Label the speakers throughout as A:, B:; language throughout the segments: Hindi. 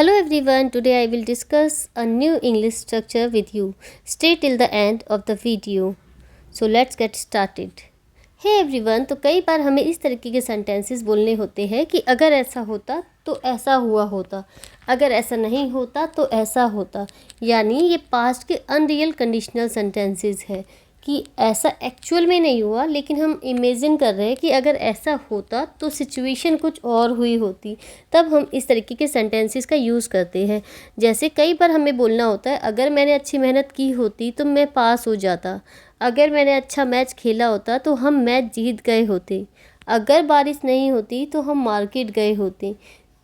A: Hello everyone, today I will discuss a new English structure with you. Stay till the end of the video. So let's get started. Hey everyone, तो कई बार हमें इस तरीके के सेंटेंसेस बोलने होते हैं कि अगर ऐसा होता तो ऐसा हुआ होता, अगर ऐसा नहीं होता तो ऐसा होता। यानी ये पास्ट के अनरियल कंडीशनल सेंटेंसेस है कि ऐसा एक्चुअल में नहीं हुआ, लेकिन हम इमेजिन कर रहे हैं कि अगर ऐसा होता तो सिचुएशन कुछ और हुई होती, तब हम इस तरीके के सेंटेंसेस का यूज़ करते हैं। जैसे कई बार हमें बोलना होता है, अगर मैंने अच्छी मेहनत की होती तो मैं पास हो जाता, अगर मैंने अच्छा मैच खेला होता तो हम मैच जीत गए होते, अगर बारिश नहीं होती तो हम मार्केट गए होते।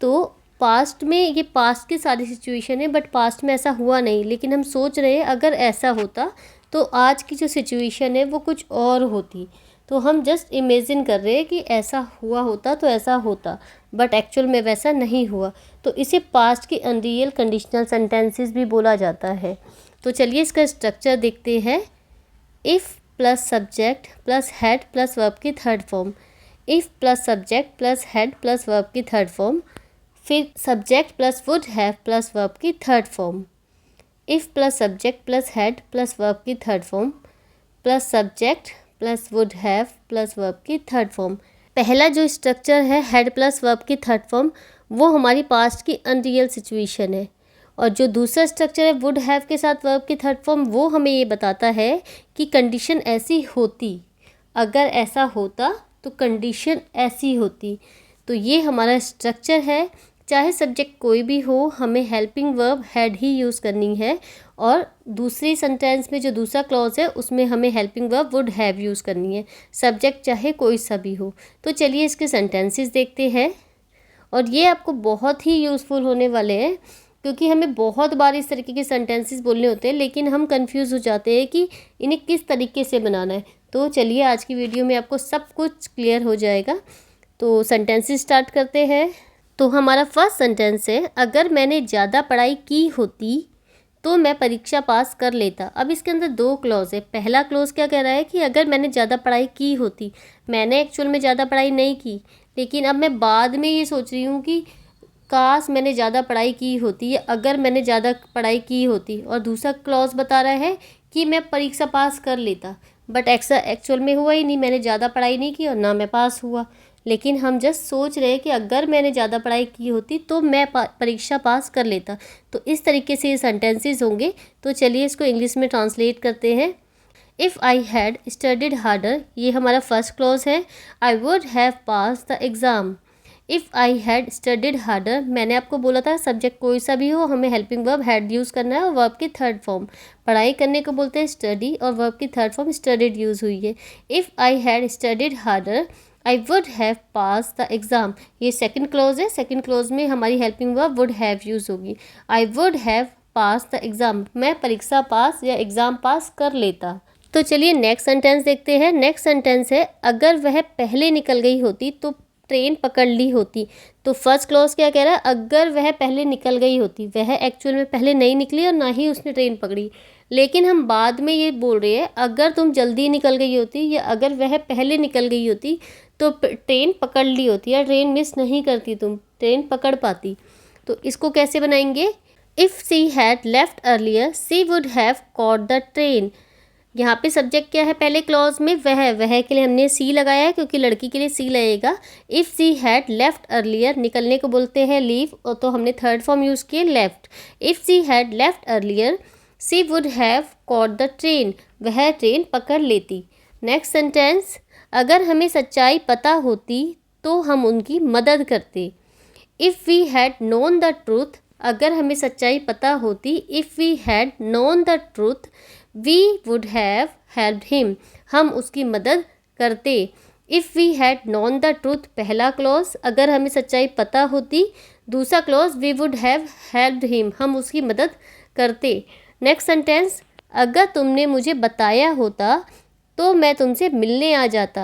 A: तो पास्ट में ये पास्ट की सारी सिचुएशन है, बट पास्ट में ऐसा हुआ नहीं, लेकिन हम सोच रहे हैं अगर ऐसा होता तो आज की जो सिचुएशन है वो कुछ और होती। तो हम जस्ट इमेजिन कर रहे हैं कि ऐसा हुआ होता तो ऐसा होता, बट एक्चुअल में वैसा नहीं हुआ। तो इसे पास्ट की अनरियल कंडीशनल सेंटेंसेस भी बोला जाता है। तो चलिए इसका स्ट्रक्चर देखते हैं। If plus subject plus had plus verb की third form, if plus subject plus had plus verb की थर्ड फॉर्म, फिर subject plus would have plus verb की third form, if plus subject plus had plus verb की third form, plus subject plus would have plus verb की थर्ड फॉर्म। पहला जो स्ट्रक्चर है हेड प्लस वर्ब की थर्ड फॉर्म, वो हमारी पास्ट की अनरियल सिचुएशन है। और जो दूसरा स्ट्रक्चर है वुड हैव के साथ वर्ब की थर्ड फॉर्म, वो हमें ये बताता है कि कंडीशन ऐसी होती, अगर ऐसा होता तो कंडीशन ऐसी होती। तो ये हमारा स्ट्रक्चर है। चाहे सब्जेक्ट कोई भी हो, हमें हेल्पिंग वर्ब हैड ही यूज़ करनी है, और दूसरी सेंटेंस में जो दूसरा क्लॉज है उसमें हमें helping verb would have use करनी है, सब्जेक्ट चाहे कोई सा भी हो। तो चलिए इसके सेंटेंसेस देखते हैं, और ये आपको बहुत ही यूज़फुल होने वाले हैं, क्योंकि हमें बहुत बार इस तरीके के सेंटेंसेस बोलने होते हैं, लेकिन हम कंफ्यूज हो जाते हैं कि इन्हें किस तरीके से बनाना है। तो चलिए आज की वीडियो में आपको सब कुछ क्लियर हो जाएगा। तो सेंटेंसेस स्टार्ट करते हैं। तो हमारा फर्स्ट सेंटेंस है, अगर मैंने ज़्यादा पढ़ाई की होती तो मैं परीक्षा पास कर लेता। अब इसके अंदर दो क्लॉज है। पहला क्लॉज क्या कह रहा है कि अगर मैंने ज़्यादा पढ़ाई की होती, मैंने एक्चुअल में ज़्यादा पढ़ाई नहीं की, लेकिन अब मैं बाद में ये सोच रही हूँ कि काश मैंने ज़्यादा पढ़ाई की होती, या अगर मैंने ज़्यादा पढ़ाई की होती। और दूसरा क्लॉज बता रहा है कि मैं परीक्षा पास कर लेता, बट ऐसा एक्चुअल में हुआ ही नहीं, मैंने ज़्यादा पढ़ाई नहीं की और ना मैं पास हुआ। लेकिन हम जस्ट सोच रहे हैं कि अगर मैंने ज़्यादा पढ़ाई की होती तो मैं परीक्षा पास कर लेता। तो इस तरीके से ये सेंटेंसेस होंगे। तो चलिए इसको इंग्लिश में ट्रांसलेट करते हैं। If I had studied harder, ये हमारा फर्स्ट क्लॉज है, आई would have pass the exam. If I had studied harder, मैंने आपको बोला था सब्जेक्ट कोई सा भी हो, हमें हेल्पिंग वर्ब हैड यूज़ करना है, और वर्ब की थर्ड फॉर्म पढ़ाई करने को बोलते हैं स्टडी, और वर्ब की थर्ड फॉर्म स्टडीड यूज़ हुई है। If I had studied harder I would have pass the exam, ये सेकंड क्लॉज है। सेकंड क्लॉज में हमारी helping verb would have use होगी। I would have pass the exam, मैं परीक्षा पास या एग्ज़ाम पास कर लेता। तो चलिए नेक्स्ट सेंटेंस देखते हैं। नेक्स्ट सेंटेंस है, अगर वह पहले निकल गई होती तो ट्रेन पकड़ ली होती। तो फर्स्ट क्लॉज क्या कह रहा है, अगर वह पहले निकल गई होती, वह एक्चुअल में पहले नहीं निकली और ना ही उसने ट्रेन पकड़ी, लेकिन हम बाद में ये बोल रहे हैं अगर तुम जल्दी निकल गई होती, या अगर वह पहले निकल गई होती तो ट्रेन पकड़ ली होती, या ट्रेन मिस नहीं करती, तुम ट्रेन पकड़ पाती। तो इसको कैसे बनाएंगे, if she had left earlier she would have caught the train. यहाँ पे सब्जेक्ट क्या है पहले क्लॉज में, वह के लिए हमने सी लगाया है, क्योंकि लड़की के लिए सी लगेगा। If she had left earlier, निकलने को बोलते हैं लीव, और तो हमने थर्ड फॉर्म यूज़ किए left. If she had left earlier she would have caught the train, वह ट्रेन पकड़ लेती। नेक्स्ट सेंटेंस, अगर हमें सच्चाई पता होती तो हम उनकी मदद करते। If we had known the truth, अगर हमें सच्चाई पता होती, if we had known the truth we would have helped him, हम उसकी मदद करते। If we had known the truth पहला क्लॉज, अगर हमें सच्चाई पता होती। दूसरा clause we would have helped him, हम उसकी मदद करते। नेक्स्ट सेंटेंस, अगर तुमने मुझे बताया होता तो मैं तुमसे मिलने आ जाता।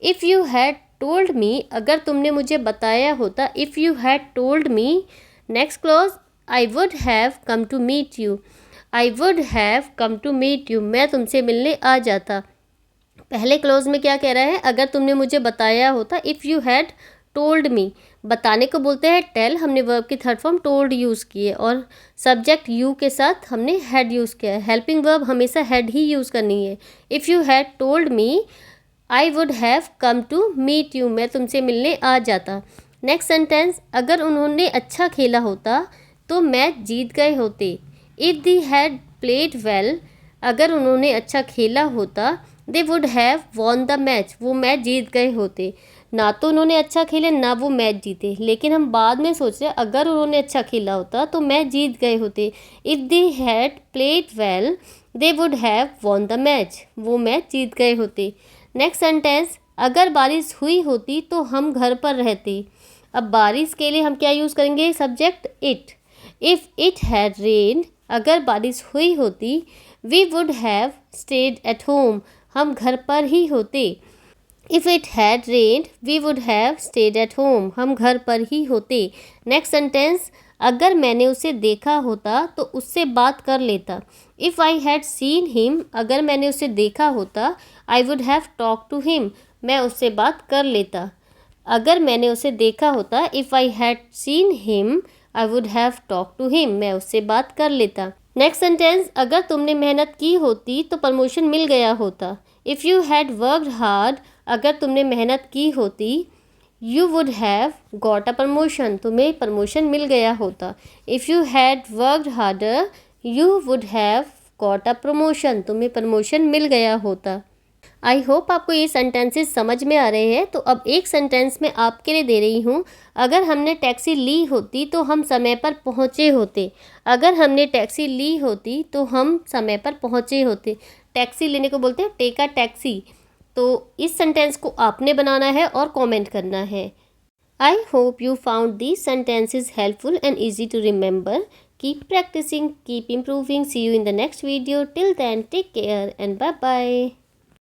A: If you had told me, अगर तुमने मुझे बताया होता, if you had told me. Next clause, I would have come to meet you, I would have come to meet you, मैं तुमसे मिलने आ जाता। पहले क्लॉज में क्या कह रहा है, अगर तुमने मुझे बताया होता, इफ़ यू हैड टोल्ड मी, बताने को बोलते हैं टेल, हमने वर्ब की थर्ड फॉर्म टोल्ड यूज़ की है और सब्जेक्ट यू के साथ हमने हैड यूज़ किया है। हेल्पिंग वर्ब हमेशा हैड ही यूज़ करनी है। If you had told me I would have come to meet you, मैं तुमसे मिलने आ जाता। नेक्स्ट सेंटेंस, अगर उन्होंने अच्छा खेला होता तो मैच जीत गए होते। If the had played well, अगर उन्होंने अच्छा खेला होता they would have won the match, वो मैच जीत गए होते। ना तो उन्होंने अच्छा खेले ना वो मैच जीते, लेकिन हम बाद में सोच रहे हैं अगर उन्होंने अच्छा खेला होता तो मैच जीत गए होते। If they had played well they would have won the match, वो मैच जीत गए होते। नेक्स्ट सेंटेंस, अगर बारिश हुई होती तो हम घर पर रहते। अब बारिश के लिए हम क्या यूज़ करेंगे, subject it. If it had rain, अगर बारिश हुई होती we would have stayed at home, हम घर पर ही होते। If it had rained we would have stayed at home, हम घर पर ही होते। नेक्स्ट सेंटेंस, अगर मैंने उसे देखा होता तो उससे बात कर लेता। If I had seen him, अगर मैंने उसे देखा होता I would have talk to him, मैं उससे बात कर लेता। अगर मैंने उसे देखा होता, if I had seen him I would have talk to him, मैं उससे बात कर लेता। नेक्स्ट सेंटेंस, अगर तुमने मेहनत की होती तो प्रमोशन मिल गया होता। If you had worked hard, अगर तुमने मेहनत की होती you would have got a promotion, तुम्हें प्रमोशन मिल गया होता। If you had worked harder you would have got a promotion, तुम्हें प्रमोशन मिल गया होता। आई होप आपको ये सेंटेंसेस समझ में आ रहे हैं। तो अब एक सेंटेंस मैं आपके लिए दे रही हूँ, अगर हमने टैक्सी ली होती तो हम समय पर पहुँचे होते। अगर हमने टैक्सी ली होती तो हम समय पर पहुँचे होते। टैक्सी लेने को बोलते हैं टेक अ टैक्सी। तो इस सेंटेंस को आपने बनाना है और कमेंट करना है। I hope you found these sentences helpful and easy to remember. Keep practicing, keep improving. See you in the next video. Till then, take care and bye bye.